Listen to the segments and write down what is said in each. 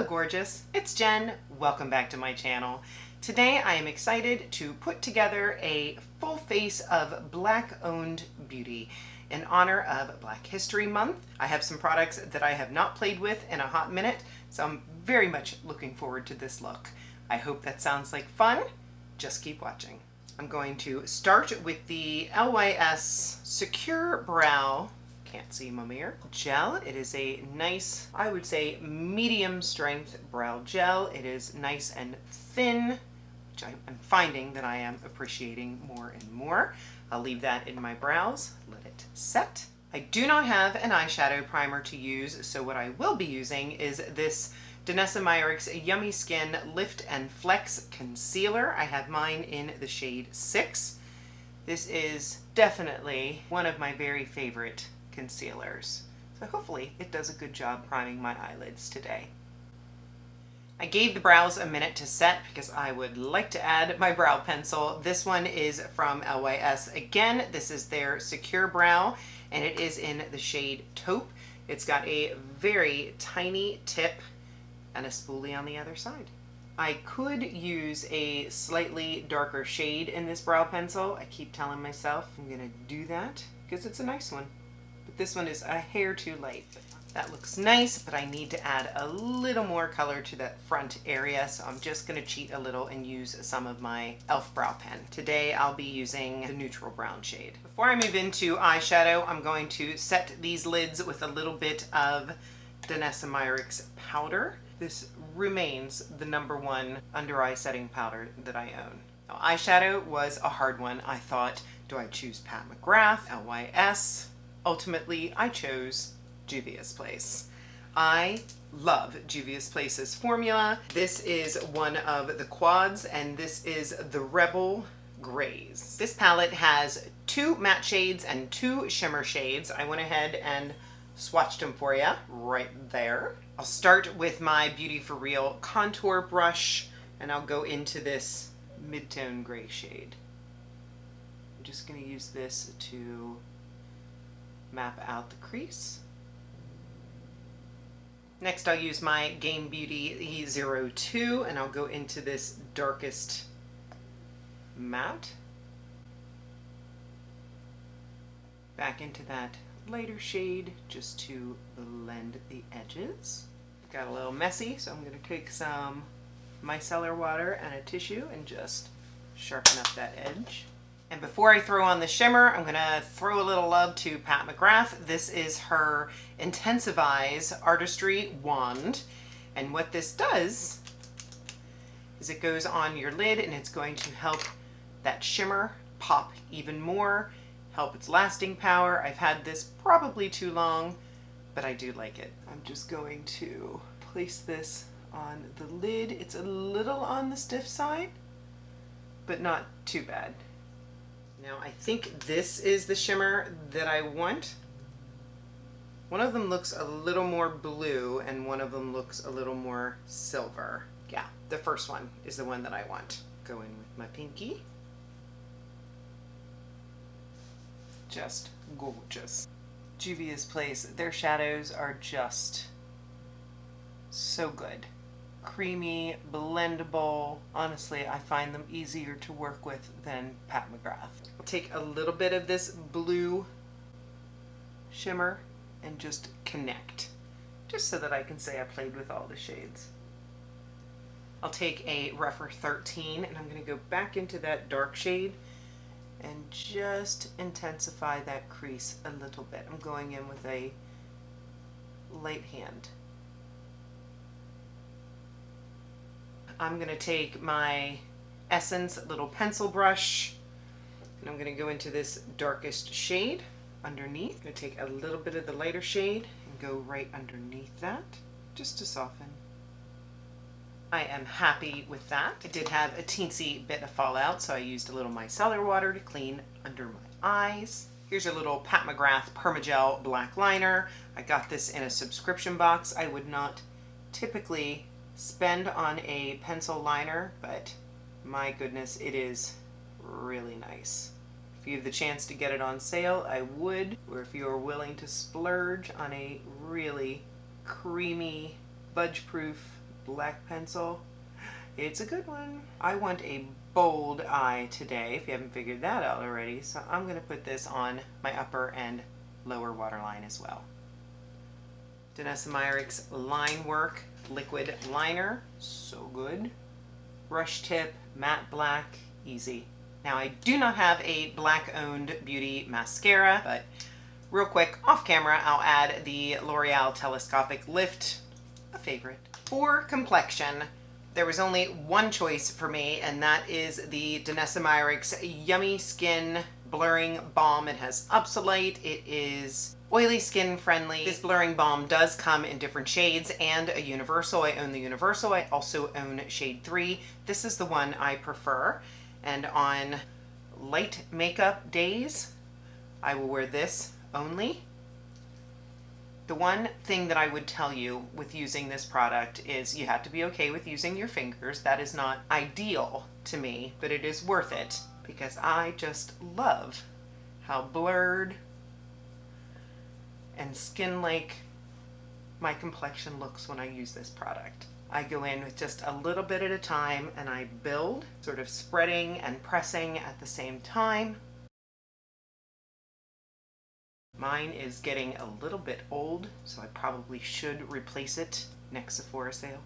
Hello gorgeous, it's Jen. Welcome back to my channel. Today I am excited to put together a full face of Black owned beauty in honor of Black History Month. I have some products that I have not played with in a hot minute, so I'm very much looking forward to this look. I hope that sounds like fun. Just keep watching. I'm going to start with the LYS Secure Brow, can't see my mirror, gel. It is a nice, I would say, medium strength brow gel. It is nice and thin, which I'm finding that I am appreciating more and more. I'll leave that in my brows, let it set. I do not have an eyeshadow primer to use, so what I will be using is this Danessa Myricks Yummy Skin Lift and Flex Concealer. I have mine in the shade 6. This is definitely one of my very favorite concealers. So hopefully it does a good job priming my eyelids today. I gave the brows a minute to set because I would like to add my brow pencil. This one is from LYS. Again, this is their Secure Brow and it is in the shade Taupe. It's got a very tiny tip and a spoolie on the other side. I could use a slightly darker shade in this brow pencil. I keep telling myself I'm gonna do that because it's a nice one. But this one is a hair too light. That looks nice, but I need to add a little more color to that front area, so I'm just gonna cheat a little and use some of my e.l.f. brow pen. Today I'll be using the neutral brown shade. Before I move into eyeshadow, I'm going to set these lids with a little bit of Danessa Myricks powder. This remains the #1 under eye setting powder that I own. Now, eyeshadow was a hard one. I thought, do I choose Pat McGrath, LYS? Ultimately, I chose Juvia's Place. I love Juvia's Place's formula. This is one of the quads, and this is the Rebel Grays. This palette has 2 matte shades and 2 shimmer shades. I went ahead and swatched them for you right there. I'll start with my Beauty For Real contour brush, and I'll go into this mid-tone gray shade. I'm just going to use this to map out the crease. Next I'll use my Game Beauty E02 and I'll go into this darkest matte. Back into that lighter shade just to blend the edges. Got a little messy, so I'm going to take some micellar water and a tissue and just sharpen up that edge. And before I throw on the shimmer, I'm going to throw a little love to Pat McGrath. This is her Intensivize Artistry Wand. And what this does is it goes on your lid and it's going to help that shimmer pop even more, help its lasting power. I've had this probably too long, but I do like it. I'm just going to place this on the lid. It's a little on the stiff side, but not too bad. Now I think this is the shimmer that I want. One of them looks a little more blue and one of them looks a little more silver. Yeah, the first one is the one that I want. Go in with my pinky. Just gorgeous. Juvia's Place, their shadows are just so good. Creamy, blendable. Honestly, I find them easier to work with than Pat McGrath. I'll take a little bit of this blue shimmer and just connect, just so that I can say I played with all the shades. I'll take a rougher 13 and I'm going to go back into that dark shade and just intensify that crease a little bit. I'm going in with a light hand. I'm going to take my Essence little pencil brush and I'm going to go into this darkest shade underneath. I'm going to take a little bit of the lighter shade and go right underneath that just to soften. I am happy with that. I did have a teensy bit of fallout, so I used a little micellar water to clean under my eyes. Here's a little Pat McGrath Permagel black liner. I got this in a subscription box. I would not typically spend on a pencil liner, but my goodness, it is really nice. If you have the chance to get it on sale, I would, or if you are willing to splurge on a really creamy, budge-proof black pencil. It's a good one. I want a bold eye today, if you haven't figured that out already, so I'm going to put this on my upper and lower waterline as well. Danessa Myricks Line Work Liquid Liner. So good. Brush tip, matte black, easy. Now I do not have a black-owned beauty mascara, but real quick, off camera, I'll add the L'Oreal Telescopic Lift, a favorite. For complexion, there was only one choice for me, and that is the Danessa Myricks Yummy Skin Blurring Balm. It has Upsolite. It is oily skin friendly. This blurring balm does come in different shades and a universal. I own the universal. I also own shade 3. This is the one I prefer. And on light makeup days, I will wear this only. The one thing that I would tell you with using this product is you have to be okay with using your fingers. That is not ideal to me, but it is worth it because I just love how blurred and skin-like my complexion looks when I use this product. I go in with just a little bit at a time and I build, sort of spreading and pressing at the same time. Mine is getting a little bit old, so I probably should replace it next Sephora sale.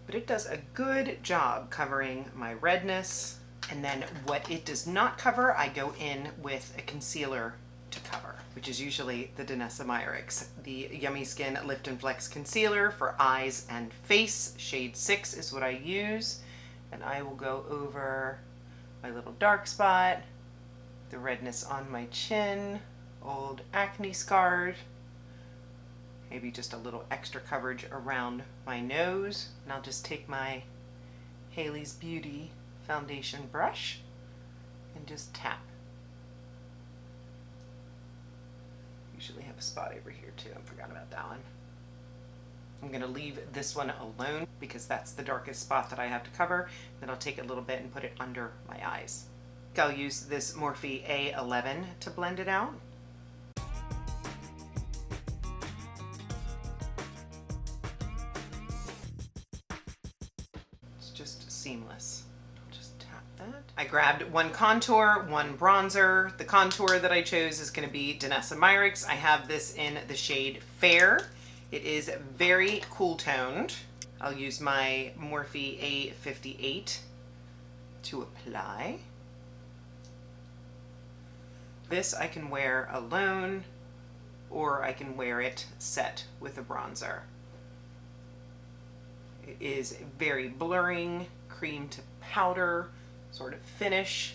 But it does a good job covering my redness. And then what it does not cover, I go in with a concealer to cover, which is usually the Danessa Myricks. The Yummy Skin Lift and Flex Concealer for eyes and face. Shade 6 is what I use. And I will go over my little dark spot, the redness on my chin, old acne scars, maybe just a little extra coverage around my nose. And I'll just take my Hailey's Beauty foundation brush and just tap. Usually have a spot over here too. I forgot about that one. I'm going to leave this one alone because that's the darkest spot that I have to cover. Then I'll take a little bit and put it under my eyes. I'll use this Morphe A11 to blend it out. It's just seamless. I'll just tap that. I grabbed one contour, one bronzer. The contour that I chose is going to be Danessa Myricks. I have this in the shade Fair. It is very cool toned. I'll use my Morphe A58 to apply. This I can wear alone, or I can wear it set with a bronzer. It is very blurring, cream to powder sort of finish.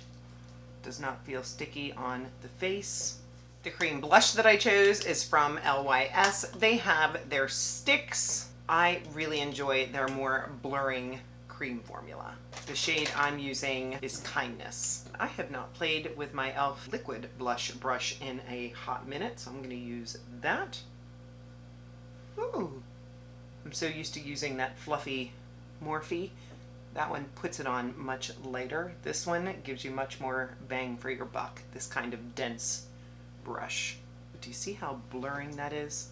Does not feel sticky on the face. The cream blush that I chose is from LYS. They have their sticks. I really enjoy their more blurring cream formula. The shade I'm using is Kindness. I have not played with my e.l.f. liquid blush brush in a hot minute, so I'm going to use that. Ooh, I'm so used to using that fluffy Morphe. That one puts it on much lighter. This one gives you much more bang for your buck, this kind of dense brush. Do you see how blurring that is?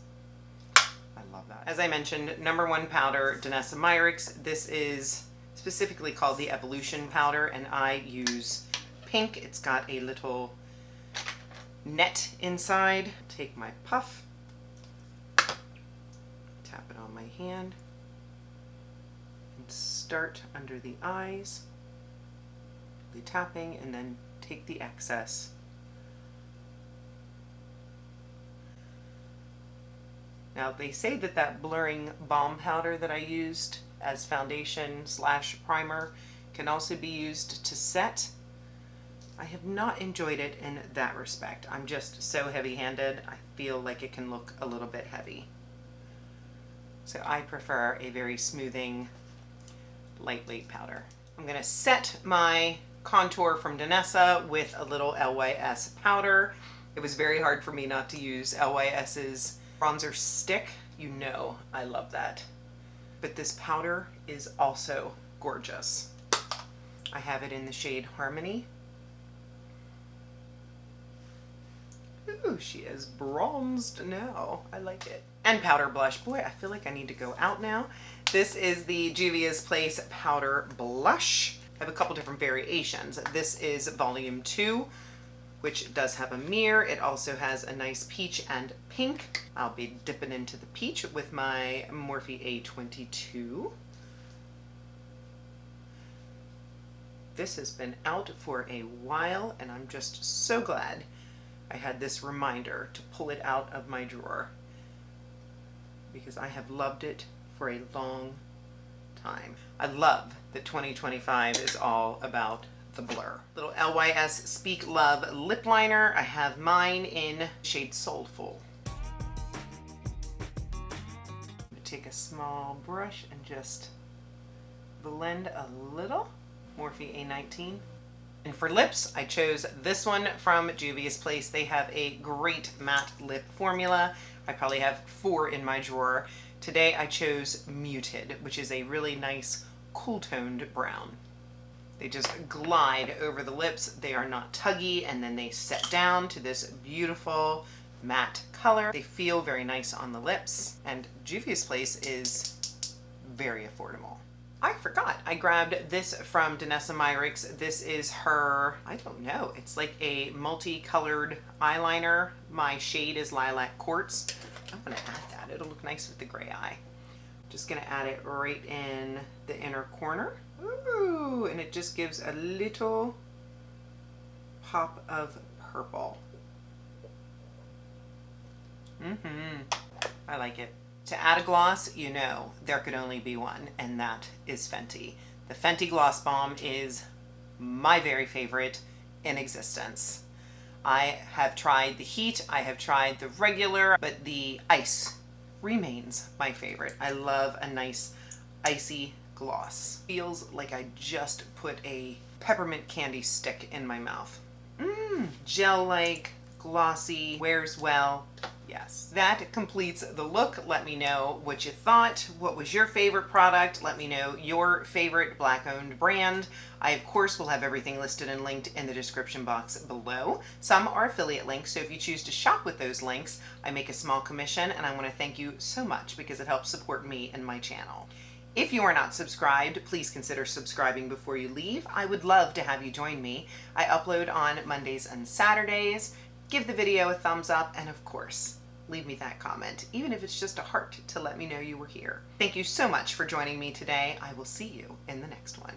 I love that. As I mentioned, #1 powder, Danessa Myricks. This is specifically called the Evolution powder, and I use pink. It's got a little net inside. Take my puff, tap it on my hand, and start under the eyes, tapping, and then take the excess. Now they say that that blurring balm powder that I used as foundation / primer can also be used to set. I have not enjoyed it in that respect. I'm just so heavy-handed. I feel like it can look a little bit heavy. So I prefer a very smoothing, lightweight powder. I'm going to set my contour from Danessa with a little LYS powder. It was very hard for me not to use LYS's bronzer stick. You know I love that. But this powder is also gorgeous. I have it in the shade Harmony. Ooh, she is bronzed now. I like it. and powder blush. Boy, I feel like I need to go out now. This is the Juvia's Place Powder Blush. I have a couple different variations. This is volume 2, which does have a mirror. It also has a nice peach and pink. I'll be dipping into the peach with my Morphe A22. This has been out for a while, and I'm just so glad I had this reminder to pull it out of my drawer, because I have loved it for a long time. I love that 2025 is all about the blur. Little LYS Speak Love lip liner. I have mine in shade Soulful. Take a small brush and just blend a little. Morphe A19. And for lips, I chose this one from Juvia's Place. They have a great matte lip formula. I probably have 4 in my drawer. Today I chose Muted, which is a really nice cool toned brown. They just glide over the lips. They are not tuggy, and then they set down to this beautiful matte color. They feel very nice on the lips, and Juvia's Place is very affordable. I forgot, I grabbed this from Danessa Myricks. This is her, I don't know, it's like a multicolored eyeliner. My shade is Lilac Quartz. I'm gonna add that, it'll look nice with the gray eye. Just gonna add it right in the inner corner. Ooh, and it just gives a little pop of purple. I like it. To add a gloss, you know there could only be one, and that is Fenty. The Fenty Gloss Bomb is my very favorite in existence. I have tried the heat, I have tried the regular, but the ice remains my favorite. I love a nice icy gloss. Feels like I just put a peppermint candy stick in my mouth. Gel-like, glossy, wears well. Yes, that completes the look. Let me know what you thought. What was your favorite product? Let me know your favorite Black-owned brand. I, of course, will have everything listed and linked in the description box below. Some are affiliate links, so if you choose to shop with those links, I make a small commission, and I want to thank you so much because it helps support me and my channel. If you are not subscribed, please consider subscribing before you leave. I would love to have you join me. I upload on Mondays and Saturdays. Give the video a thumbs up, and of course, leave me that comment, even if it's just a heart to let me know you were here. Thank you so much for joining me today. I will see you in the next one.